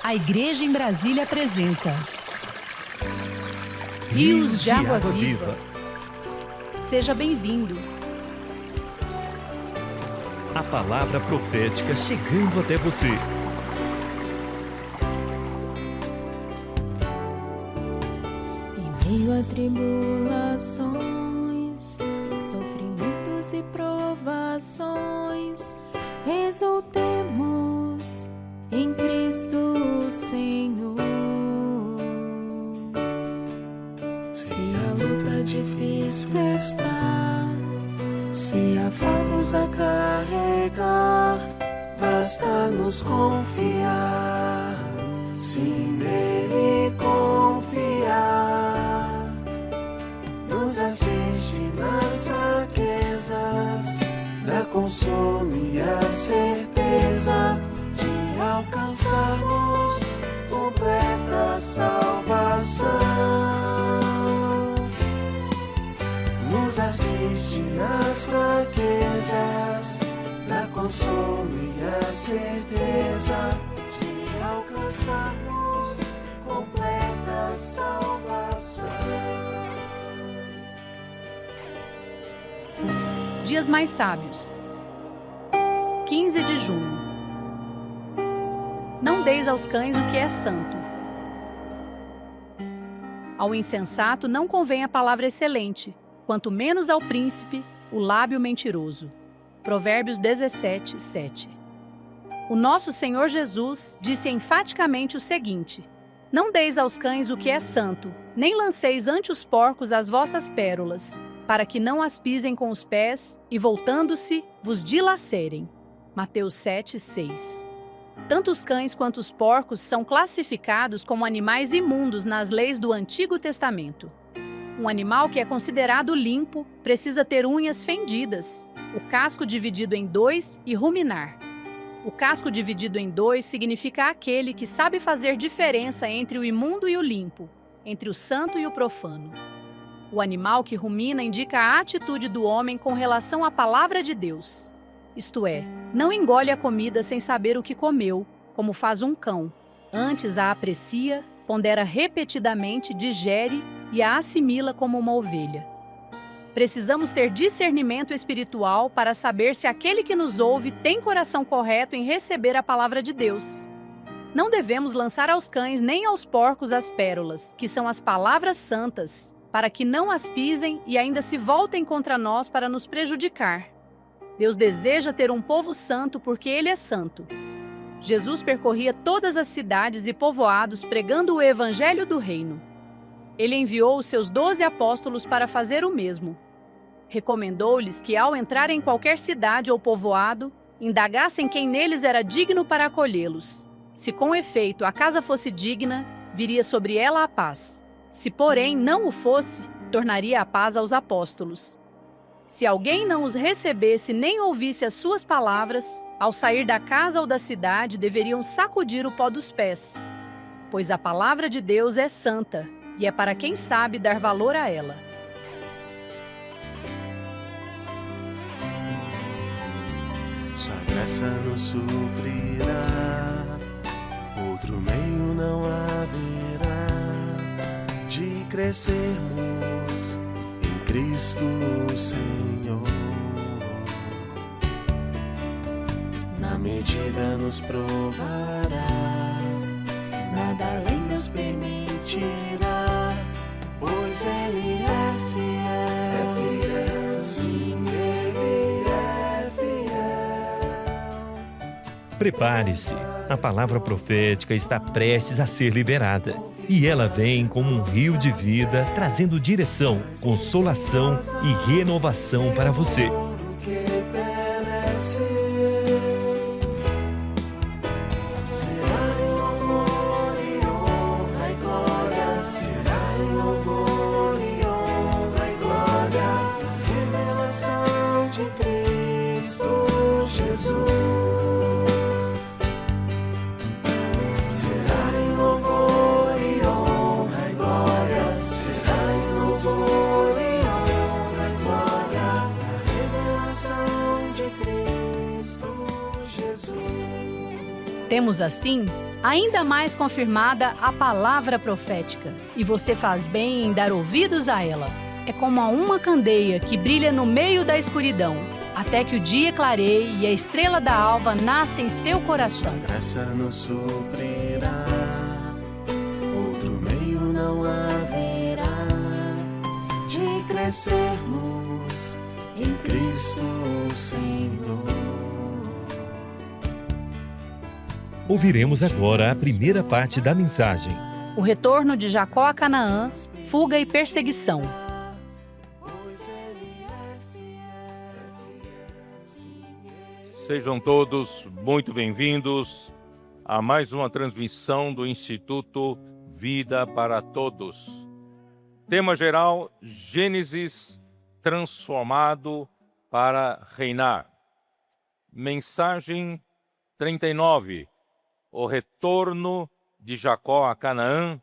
A Igreja em Brasília apresenta Rios de Água Viva. Seja bem-vindo. A palavra profética chegando até você. Em meio a tribulações, sofrimentos e provações, exultemos em Cristo Senhor. Se a luta difícil está, se há fardos a carregar, basta nos confiar, se nele confiar. Nos assiste nas fraquezas, dá consolo e a certeza de alcançarmos completa salvação. Nos assiste nas fraquezas, dá consolo e a certeza de alcançarmos completa salvação. Dias Mais Sábios, 15 de junho. Não deis aos cães o que é santo. Ao insensato não convém a palavra excelente, quanto menos ao príncipe o lábio mentiroso. Provérbios 17, 7. O nosso Senhor Jesus disse enfaticamente o seguinte: não deis aos cães o que é santo, nem lanceis ante os porcos as vossas pérolas, para que não as pisem com os pés e, voltando-se, vos dilacerem. Mateus 7, 6. Tanto os cães quanto os porcos são classificados como animais imundos nas leis do Antigo Testamento. Um animal que é considerado limpo precisa ter unhas fendidas, o casco dividido em dois e ruminar. O casco dividido em dois significa aquele que sabe fazer diferença entre o imundo e o limpo, entre o santo e o profano. O animal que rumina indica a atitude do homem com relação à palavra de Deus. Isto é, não engole a comida sem saber o que comeu, como faz um cão. Antes a aprecia, pondera repetidamente, digere e a assimila como uma ovelha. Precisamos ter discernimento espiritual para saber se aquele que nos ouve tem coração correto em receber a palavra de Deus. Não devemos lançar aos cães nem aos porcos as pérolas, que são as palavras santas, para que não as pisem e ainda se voltem contra nós para nos prejudicar. Deus deseja ter um povo santo porque Ele é santo. Jesus percorria todas as cidades e povoados pregando o evangelho do reino. Ele enviou os seus 12 apóstolos para fazer o mesmo. Recomendou-lhes que, ao entrar em qualquer cidade ou povoado, indagassem quem neles era digno para acolhê-los. Se com efeito a casa fosse digna, viria sobre ela a paz. Se, porém, não o fosse, tornaria a paz aos apóstolos. Se alguém não os recebesse nem ouvisse as suas palavras, ao sair da casa ou da cidade deveriam sacudir o pó dos pés. Pois a palavra de Deus é santa, e é para quem sabe dar valor a ela. Sua graça nos suprirá, outro meio não haverá de crescermos em Cristo Senhor. Na medida nos provará, nada além Deus permitirá, pois Ele é fiel, sim, Ele é fiel. Prepare-se, a palavra profética está prestes a ser liberada. E ela vem como um rio de vida, trazendo direção, consolação e renovação para você. Temos, assim, ainda mais confirmada a palavra profética, e você faz bem em dar ouvidos a ela. É como a uma candeia que brilha no meio da escuridão, até que o dia clareie e a estrela da alva nasça em seu coração. Graça nos suprirá, outro meio não haverá de crescermos em Cristo Senhor. Ouviremos agora a primeira parte da mensagem. O retorno de Jacó a Canaã, fuga e perseguição. Sejam todos muito bem-vindos a mais uma transmissão do Instituto Vida para Todos. Tema geral: Gênesis transformado para reinar. Mensagem 39. O retorno de Jacó a Canaã,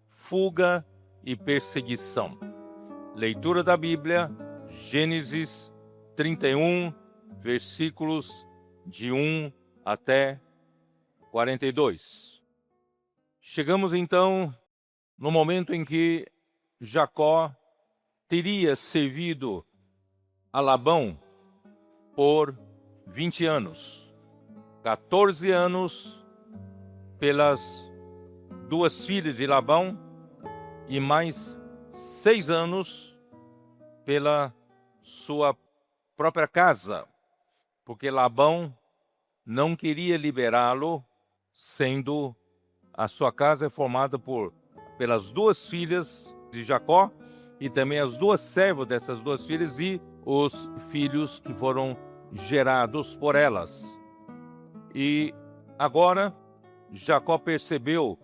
fuga e perseguição. Leitura da Bíblia, Gênesis 31, versículos de 1 até 42. Chegamos então no momento em que Jacó teria servido a Labão por 20 anos, 14 anos pelas duas filhas de Labão e mais 6 anos pela sua própria casa, porque Labão não queria liberá-lo, sendo a sua casa formada pelas duas filhas de Jacó e também as duas servas dessas duas filhas e os filhos que foram gerados por elas. E agora Jacó percebeu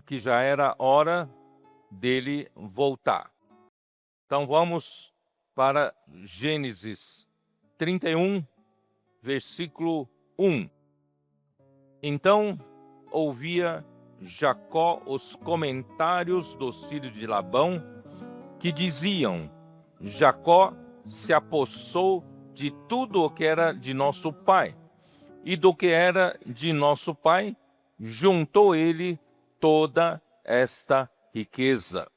que já era hora dele voltar. Então vamos para Gênesis 31, versículo 1. Então ouvia Jacó os comentários dos filhos de Labão, que diziam: Jacó se apossou de tudo o que era de nosso pai, e do que era de nosso pai juntou ele toda esta riqueza.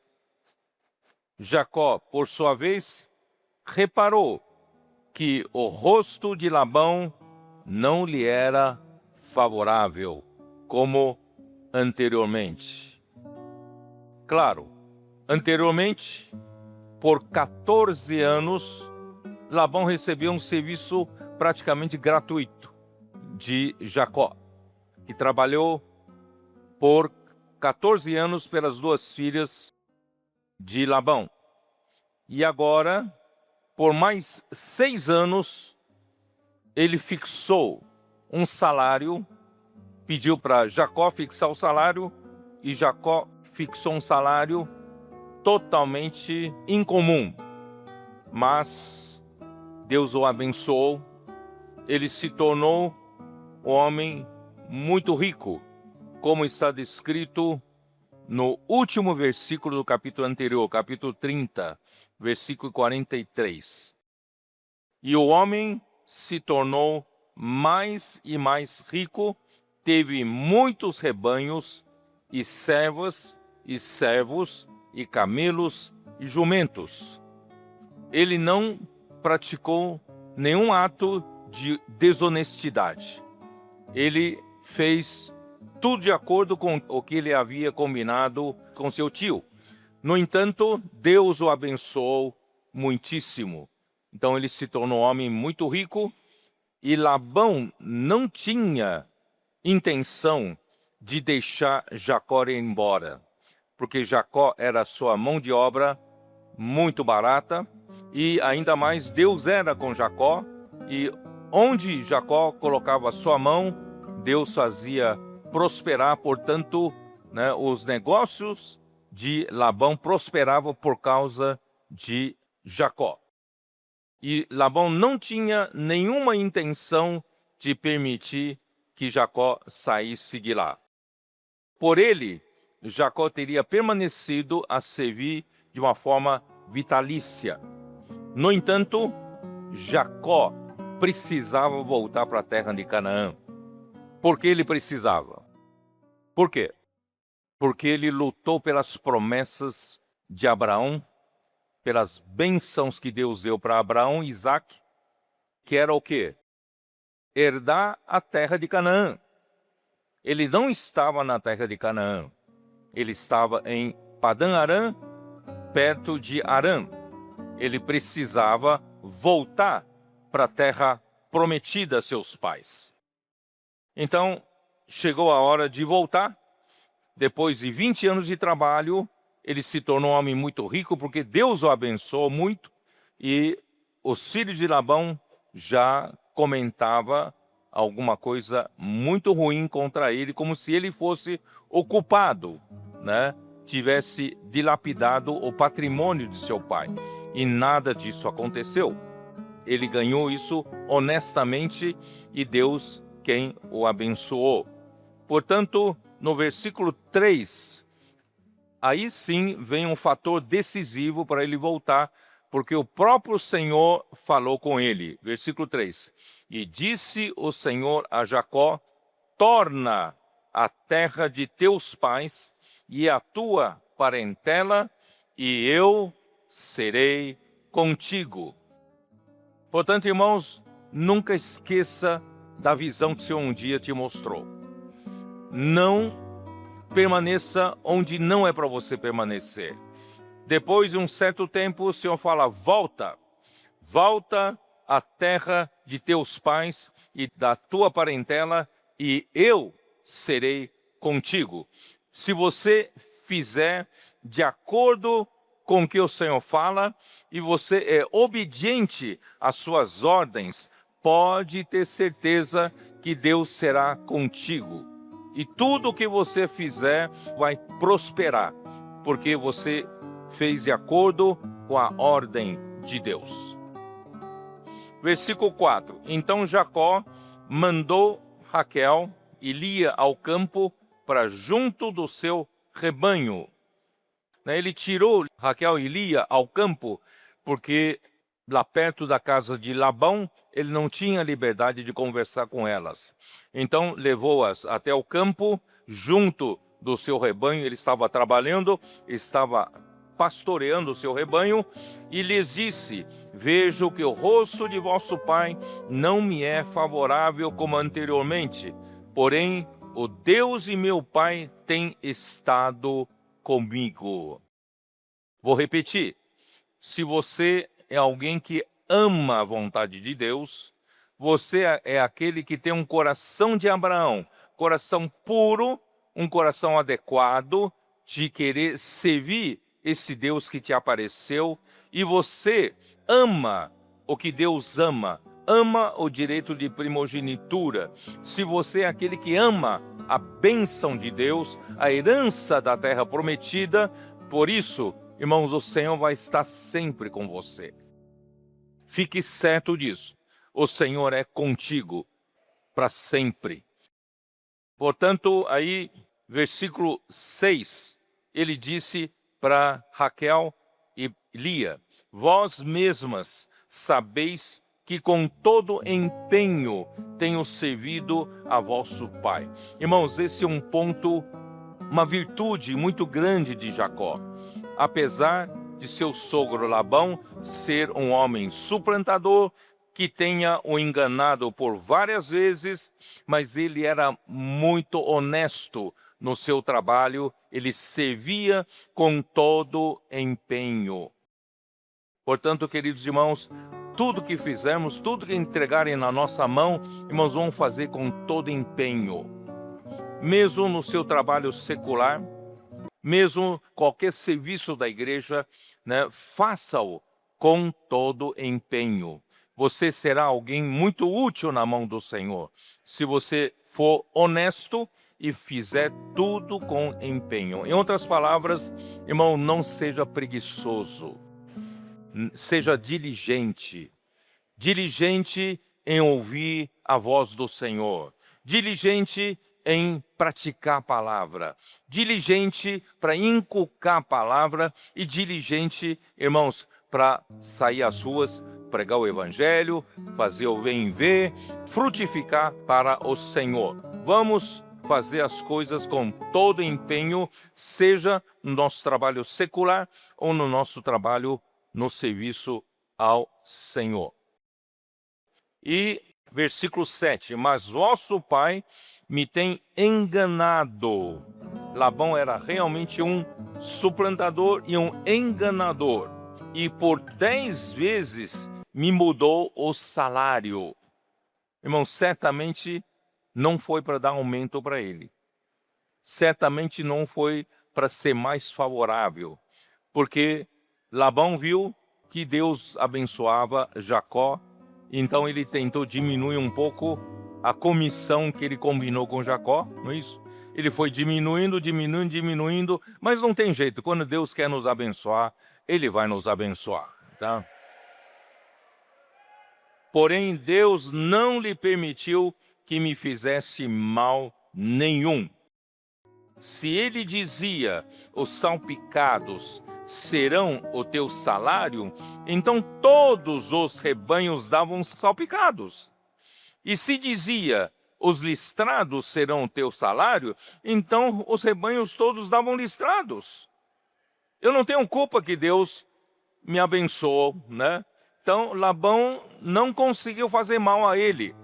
Jacó, por sua vez, reparou que o rosto de Labão não lhe era favorável, como anteriormente. Claro, anteriormente, por 14 anos, Labão recebeu um serviço praticamente gratuito de Jacó, que trabalhou por 14 anos pelas duas filhas de Labão. E agora, por mais 6 anos, ele fixou um salário, pediu para Jacó fixar o salário, e Jacó fixou um salário totalmente incomum. Mas Deus o abençoou, ele se tornou um homem muito rico, como está descrito no último versículo do capítulo anterior, capítulo 30, versículo 43. E o homem se tornou mais e mais rico, teve muitos rebanhos, e servas, e servos, e camelos, e jumentos. Ele não praticou nenhum ato de desonestidade. Ele fez tudo de acordo com o que ele havia combinado com seu tio. No entanto, Deus o abençoou muitíssimo. Então ele se tornou um homem muito rico, e Labão não tinha intenção de deixar Jacó ir embora, porque Jacó era sua mão de obra muito barata, e ainda mais Deus era com Jacó, e onde Jacó colocava a sua mão, Deus fazia prosperar. Portanto, os negócios de Labão prosperavam por causa de Jacó. E Labão não tinha nenhuma intenção de permitir que Jacó saísse de lá. Por ele, Jacó teria permanecido a servir de uma forma vitalícia. No entanto, Jacó precisava voltar para a terra de Canaã. Por que ele precisava? Por quê? Porque ele lutou pelas promessas de Abraão, pelas bênçãos que Deus deu para Abraão e Isaac, que era o quê? Herdar a terra de Canaã. Ele não estava na terra de Canaã. Ele estava em Padã Arã, perto de Arã. Ele precisava voltar para a terra prometida a seus pais. Então, chegou a hora de voltar. Depois de 20 anos de trabalho, ele se tornou um homem muito rico, porque Deus o abençoou muito, e os filhos de Labão já comentava alguma coisa muito ruim contra ele, como se ele fosse o culpado, né? Tivesse dilapidado o patrimônio de seu pai. E nada disso aconteceu. Ele ganhou isso honestamente e Deus quem o abençoou. Portanto, no versículo 3, aí sim vem um fator decisivo para ele voltar, porque o próprio Senhor falou com ele. Versículo 3. E disse o Senhor a Jacó: torna a terra de teus pais e a tua parentela, e eu serei contigo. Portanto, irmãos, nunca esqueça da visão que o Senhor um dia te mostrou. Não permaneça onde não é para você permanecer. Depois de um certo tempo, o Senhor fala: volta à terra de teus pais e da tua parentela, e eu serei contigo. Se você fizer de acordo com o que o Senhor fala, e você é obediente às suas ordens, pode ter certeza que Deus será contigo. E tudo o que você fizer vai prosperar, porque você fez de acordo com a ordem de Deus. Versículo 4. Então Jacó mandou Raquel e Lia ao campo para junto do seu rebanho. Ele tirou Raquel e Lia ao campo, porque lá perto da casa de Labão, ele não tinha liberdade de conversar com elas. Então levou-as até o campo, junto do seu rebanho. Ele estava trabalhando, estava pastoreando o seu rebanho, e lhes disse: vejo que o rosto de vosso pai não me é favorável como anteriormente, porém o Deus de meu pai tem estado comigo. Vou repetir: se você é alguém que ama a vontade de Deus, você é aquele que tem um coração de Abraão, coração puro, um coração adequado de querer servir esse Deus que te apareceu, e você ama o que Deus ama o direito de primogenitura. Se você é aquele que ama a bênção de Deus, a herança da terra prometida, por isso, irmãos, o Senhor vai estar sempre com você. Fique certo disso. O Senhor é contigo para sempre. Portanto, aí, versículo 6, ele disse para Raquel e Lia: vós mesmas sabeis que com todo empenho tenho servido a vosso pai. Irmãos, esse é um ponto, uma virtude muito grande de Jacó. Apesar de seu sogro Labão ser um homem suplantador, que tenha o enganado por várias vezes, mas ele era muito honesto no seu trabalho, ele servia com todo empenho. Portanto, queridos irmãos, tudo que fizermos, tudo que entregarem na nossa mão, irmãos, vamos fazer com todo empenho. Mesmo no seu trabalho secular, mesmo qualquer serviço da igreja, né, faça-o com todo empenho. Você será alguém muito útil na mão do Senhor, se você for honesto e fizer tudo com empenho. Em outras palavras, irmão, não seja preguiçoso. Seja diligente. Diligente em ouvir a voz do Senhor. Diligente em praticar a palavra. Diligente para inculcar a palavra e diligente, irmãos, para sair às ruas, pregar o evangelho, fazer o bem ver, frutificar para o Senhor. Vamos fazer as coisas com todo empenho, seja no nosso trabalho secular ou no nosso trabalho no serviço ao Senhor. E versículo 7, mas vosso pai me tem enganado. Labão era realmente um suplantador e um enganador, e por 10 vezes me mudou o salário. Irmão, certamente não foi para dar aumento para ele. Certamente não foi para ser mais favorável, porque Labão viu que Deus abençoava Jacó, então ele tentou diminuir um pouco a comissão que ele combinou com Jacó, não é isso? Ele foi diminuindo, mas não tem jeito. Quando Deus quer nos abençoar, Ele vai nos abençoar, tá? Porém, Deus não lhe permitiu que me fizesse mal nenhum. Se ele dizia, os salpicados serão o teu salário, então todos os rebanhos davam salpicados. E se dizia, os listrados serão o teu salário, então os rebanhos todos davam listrados. Eu não tenho culpa que Deus me abençoou, né? Então Labão não conseguiu fazer mal a ele.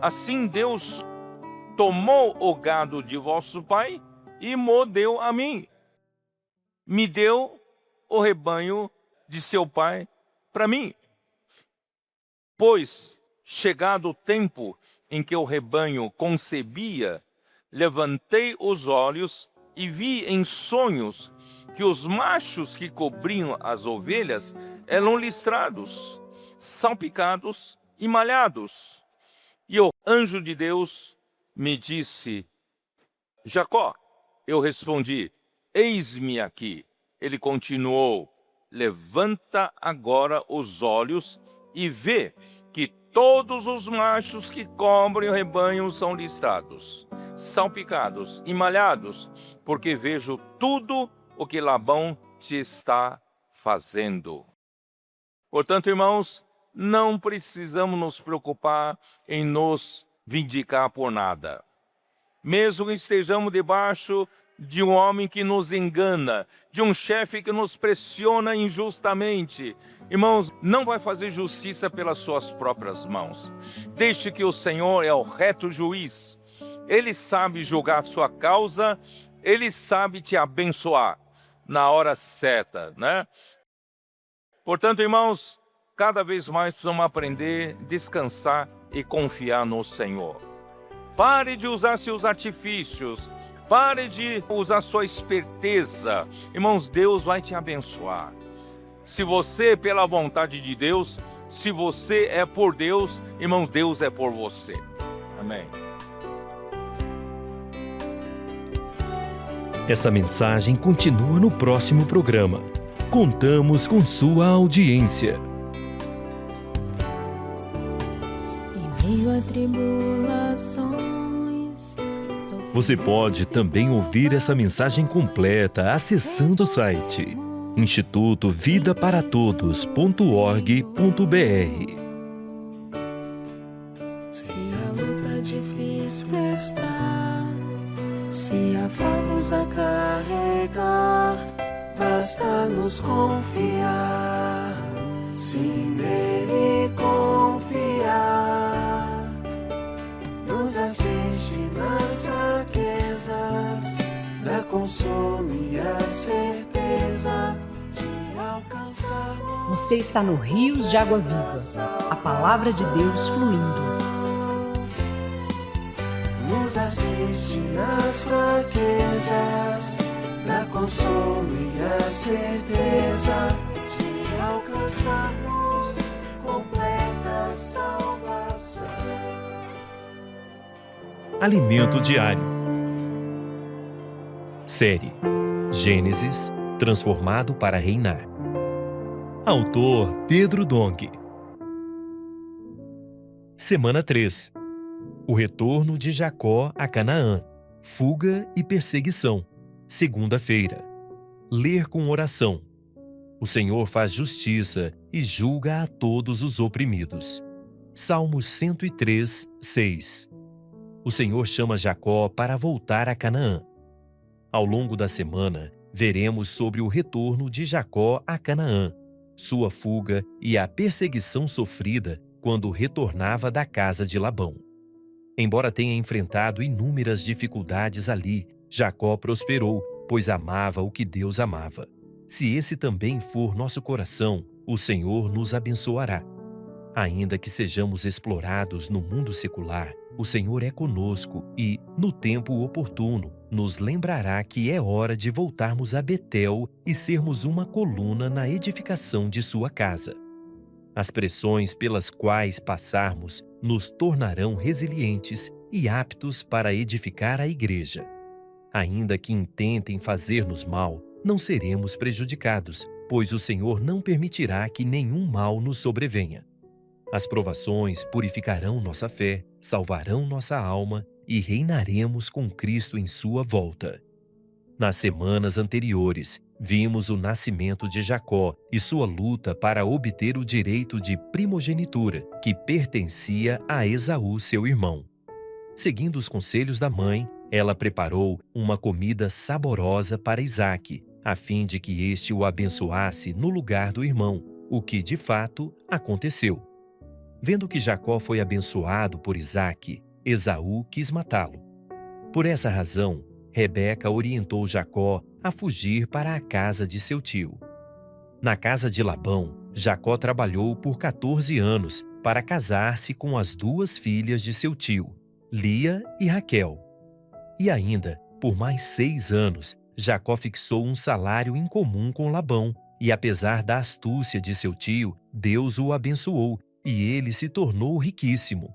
Assim Deus tomou o gado de vosso pai e mo deu a mim. Me deu o rebanho de seu pai para mim. Pois, chegado o tempo em que o rebanho concebia, levantei os olhos e vi em sonhos que os machos que cobriam as ovelhas eram listrados, salpicados e malhados. E o anjo de Deus me disse, Jacó. Eu respondi, eis-me aqui. Ele continuou, levanta agora os olhos e vê que todos os machos que cobrem o rebanho são listrados, salpicados e malhados, porque vejo tudo o que Labão te está fazendo. Portanto, irmãos, não precisamos nos preocupar em nos vindicar por nada. Mesmo que estejamos debaixo de um homem que nos engana, de um chefe que nos pressiona injustamente, irmãos, não vai fazer justiça pelas suas próprias mãos. Deixe que o Senhor é o reto juiz. Ele sabe julgar a sua causa, Ele sabe te abençoar na hora certa, né? Portanto, irmãos, cada vez mais precisamos aprender, descansar e confiar no Senhor. Pare de usar seus artifícios, pare de usar sua esperteza. Irmãos, Deus vai te abençoar. Se você é pela vontade de Deus, se você é por Deus, irmão, Deus é por você. Amém. Essa mensagem continua no próximo programa. Contamos com sua audiência. Em meio a tribulações, Você pode também ouvir essa mensagem completa acessando o site institutovidaparatodos.org.br. se a luta difícil está, se há fardos a carregar, basta nos confiar, se nele confiar, nos assiste nas fraquezas, dá consolo e a certeza de alcançarmos. Você está no Rios de Água Viva, a palavra de Deus fluindo. Nos assiste nas fraquezas, dá consolo e a certeza de alcançarmos completa salvação. Alimento diário. Série Gênesis, transformado para reinar. Autor Pedro Dong. Semana 3. O retorno de Jacó a Canaã. Fuga e perseguição. Segunda-feira. Ler com oração. O Senhor faz justiça e julga a todos os oprimidos. Salmos 103, 6. o Senhor chama Jacó para voltar a Canaã. Ao longo da semana, veremos sobre o retorno de Jacó a Canaã, sua fuga e a perseguição sofrida quando retornava da casa de Labão. Embora tenha enfrentado inúmeras dificuldades ali, Jacó prosperou, pois amava o que Deus amava. Se esse também for nosso coração, o Senhor nos abençoará. Ainda que sejamos explorados no mundo secular, o Senhor é conosco e, no tempo oportuno, nos lembrará que é hora de voltarmos a Betel e sermos uma coluna na edificação de sua casa. As pressões pelas quais passarmos nos tornarão resilientes e aptos para edificar a igreja. Ainda que intentem fazer-nos mal, não seremos prejudicados, pois o Senhor não permitirá que nenhum mal nos sobrevenha. As provações purificarão nossa fé, salvarão nossa alma e reinaremos com Cristo em sua volta. Nas semanas anteriores, vimos o nascimento de Jacó e sua luta para obter o direito de primogenitura, que pertencia a Esaú, seu irmão. Seguindo os conselhos da mãe, ela preparou uma comida saborosa para Isaque, a fim de que este o abençoasse no lugar do irmão, o que de fato aconteceu. Vendo que Jacó foi abençoado por Isaque, Esaú quis matá-lo. Por essa razão, Rebeca orientou Jacó a fugir para a casa de seu tio. Na casa de Labão, Jacó trabalhou por 14 anos para casar-se com as 2 filhas de seu tio, Lia e Raquel. E ainda, por mais 6 anos, Jacó fixou um salário incomum com Labão, e apesar da astúcia de seu tio, Deus o abençoou, e ele se tornou riquíssimo.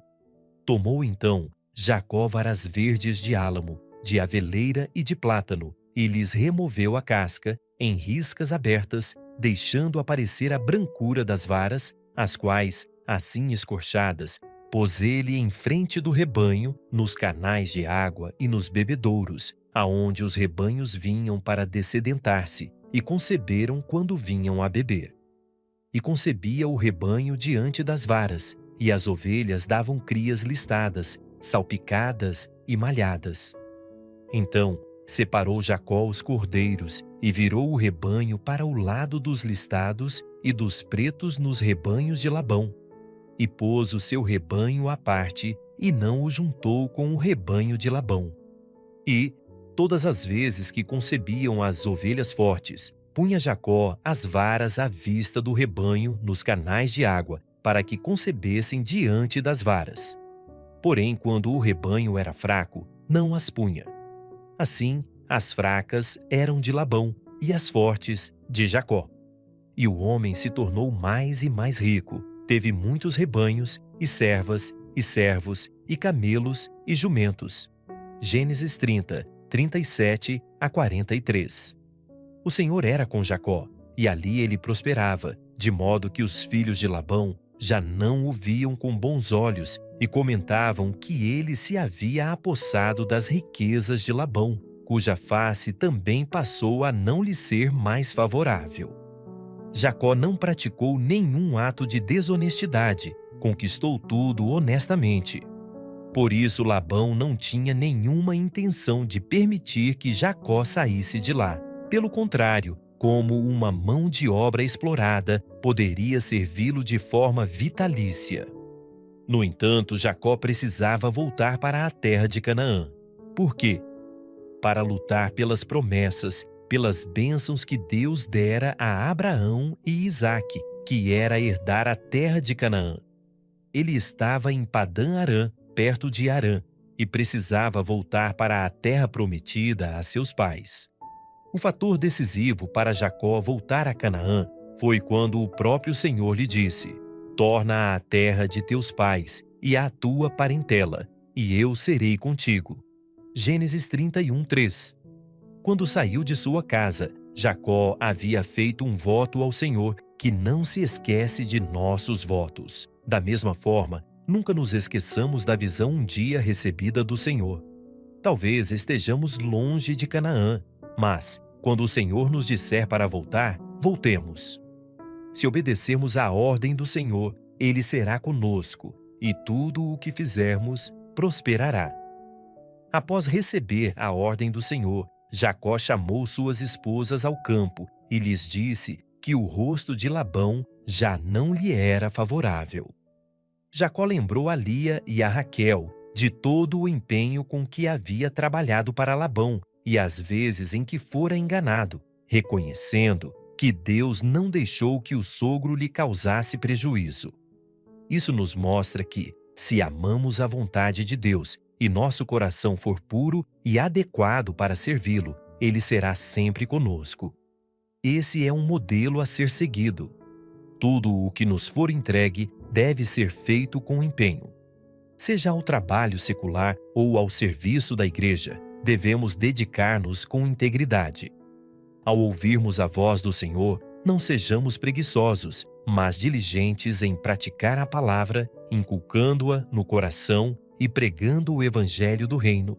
Tomou então Jacó varas verdes de álamo, de aveleira e de plátano, e lhes removeu a casca em riscas abertas, deixando aparecer a brancura das varas, as quais, assim escorchadas, pôs ele em frente do rebanho, nos canais de água e nos bebedouros, aonde os rebanhos vinham para dessedentar-se, e conceberam quando vinham a beber. E concebia o rebanho diante das varas, e as ovelhas davam crias listadas, salpicadas e malhadas. Então separou Jacó os cordeiros e virou o rebanho para o lado dos listados e dos pretos nos rebanhos de Labão. E pôs o seu rebanho à parte e não o juntou com o rebanho de Labão. E, todas as vezes que concebiam as ovelhas fortes, punha Jacó as varas à vista do rebanho nos canais de água, para que concebessem diante das varas. Porém, quando o rebanho era fraco, não as punha. Assim, as fracas eram de Labão e as fortes de Jacó. E o homem se tornou mais e mais rico, teve muitos rebanhos e servas e servos e camelos e jumentos. Gênesis 30, 37 a 43. O Senhor era com Jacó, e ali ele prosperava, de modo que os filhos de Labão já não o viam com bons olhos e comentavam que ele se havia apossado das riquezas de Labão, cuja face também passou a não lhe ser mais favorável. Jacó não praticou nenhum ato de desonestidade, conquistou tudo honestamente. Por isso Labão não tinha nenhuma intenção de permitir que Jacó saísse de lá. Pelo contrário, como uma mão de obra explorada, poderia servi-lo de forma vitalícia. No entanto, Jacó precisava voltar para a terra de Canaã. Por quê? Para lutar pelas promessas, pelas bênçãos que Deus dera a Abraão e Isaque, que era herdar a terra de Canaã. Ele estava em Padã-Arã, perto de Harã, e precisava voltar para a terra prometida a seus pais. O fator decisivo para Jacó voltar a Canaã foi quando o próprio Senhor lhe disse: torna à terra de teus pais e à tua parentela, e eu serei contigo. Gênesis 31, 3. Quando saiu de sua casa, Jacó havia feito um voto ao Senhor que não se esquece de nossos votos. Da mesma forma, nunca nos esqueçamos da visão um dia recebida do Senhor. Talvez estejamos longe de Canaã, mas, quando o Senhor nos disser para voltar, voltemos. Se obedecermos à ordem do Senhor, Ele será conosco, e tudo o que fizermos prosperará. Após receber a ordem do Senhor, Jacó chamou suas esposas ao campo e lhes disse que o rosto de Labão já não lhe era favorável. Jacó lembrou a Lia e a Raquel de todo o empenho com que havia trabalhado para Labão e as vezes em que fora enganado, reconhecendo que Deus não deixou que o sogro lhe causasse prejuízo. Isso nos mostra que, se amamos a vontade de Deus e nosso coração for puro e adequado para servi-lo, ele será sempre conosco. Esse é um modelo a ser seguido. Tudo o que nos for entregue deve ser feito com empenho. Seja ao trabalho secular ou ao serviço da igreja, devemos dedicar-nos com integridade. Ao ouvirmos a voz do Senhor, não sejamos preguiçosos, mas diligentes em praticar a palavra, inculcando-a no coração e pregando o evangelho do reino.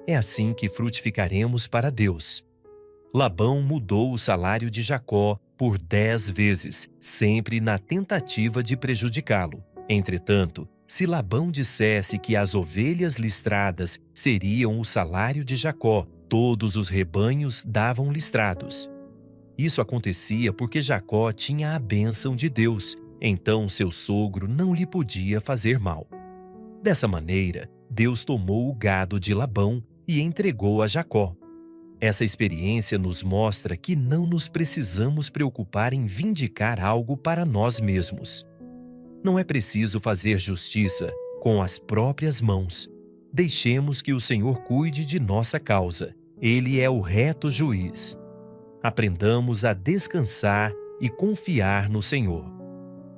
É assim que frutificaremos para Deus. Labão mudou o salário de Jacó por 10 vezes, sempre na tentativa de prejudicá-lo. Entretanto, se Labão dissesse que as ovelhas listradas seriam o salário de Jacó, todos os rebanhos davam listrados. Isso acontecia porque Jacó tinha a bênção de Deus, então seu sogro não lhe podia fazer mal. Dessa maneira, Deus tomou o gado de Labão e entregou a Jacó. Essa experiência nos mostra que não nos precisamos preocupar em vindicar algo para nós mesmos. Não é preciso fazer justiça com as próprias mãos. Deixemos que o Senhor cuide de nossa causa. Ele é o reto juiz. Aprendamos a descansar e confiar no Senhor.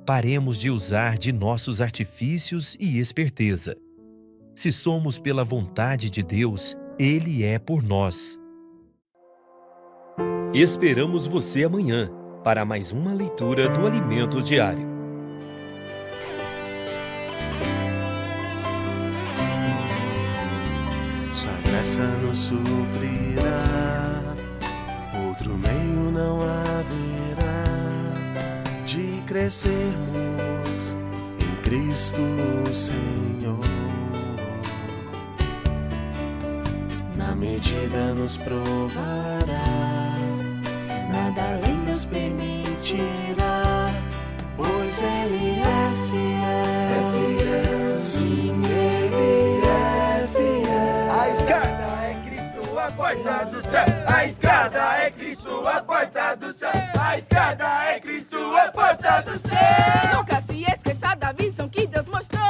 Paremos de usar de nossos artifícios e esperteza. Se somos pela vontade de Deus, Ele é por nós. Esperamos você amanhã para mais uma leitura do Alimento Diário. Sua graça nos suprirá, outro meio não haverá de crescermos em Cristo Senhor. Na medida nos provará, nada além nos permitirá, pois Ele é fiel, sim, Ele é fiel. A escada é Cristo, a porta do céu. A escada é Cristo, a porta do céu. A escada é Cristo, a porta do céu. Nunca se esqueça da visão que Deus mostrou.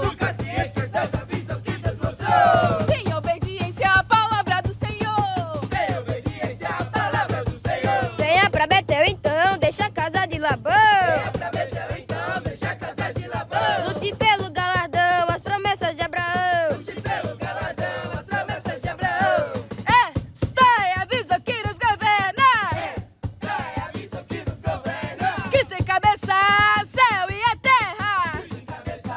Nunca se esqueça da visão que Deus mostrou. Tenha obediência à palavra do Senhor. Tenha obediência à palavra do Senhor. Venha pra Betel então, deixa a casa de Labão. Venha pra Betel então, deixa a casa de Labão. Lute pelo galardão, as promessas de Abraão. Lute pelo galardão, as promessas de Abraão. Esta é a visão que nos governa. Esta é a visão que nos governa. Cristo em cabeça, céu e a terra. Cristo em cabeça,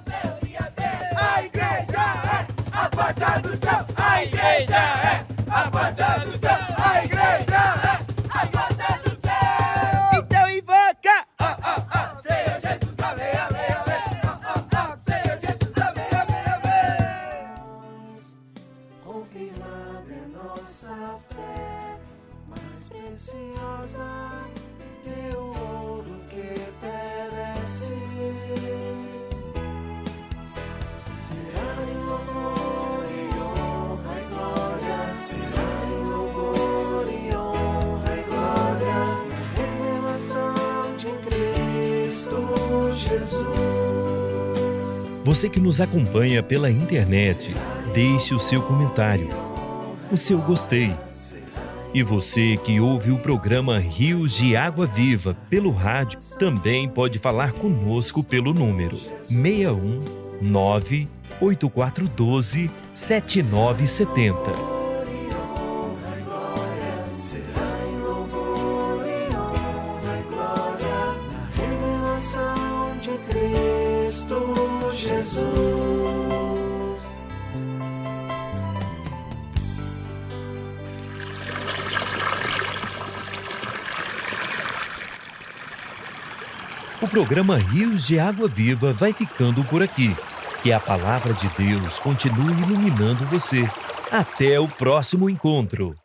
céu e a terra. A igreja é a porta do céu. A igreja é a porta do céu. A igreja é a porta do céu. Então invoca. Senhor Jesus, amém, amém, amém. Senhor Jesus, amém, amém, amém. Confirmada é nossa fé, mais preciosa que o ouro que perece. Será em louvor e honra e glória, será em louvor e honra e glória, revelação de Cristo Jesus. Você que nos acompanha pela internet, deixe o seu comentário, o seu gostei. E você que ouve o programa Rios de Água Viva pelo rádio, também pode falar conosco pelo número 61 98412 7970. Será em louvor e honra e glória, na revelação de Cristo Jesus. O programa Rios de Água Viva vai ficando por aqui. Que a palavra de Deus continue iluminando você. Até o próximo encontro.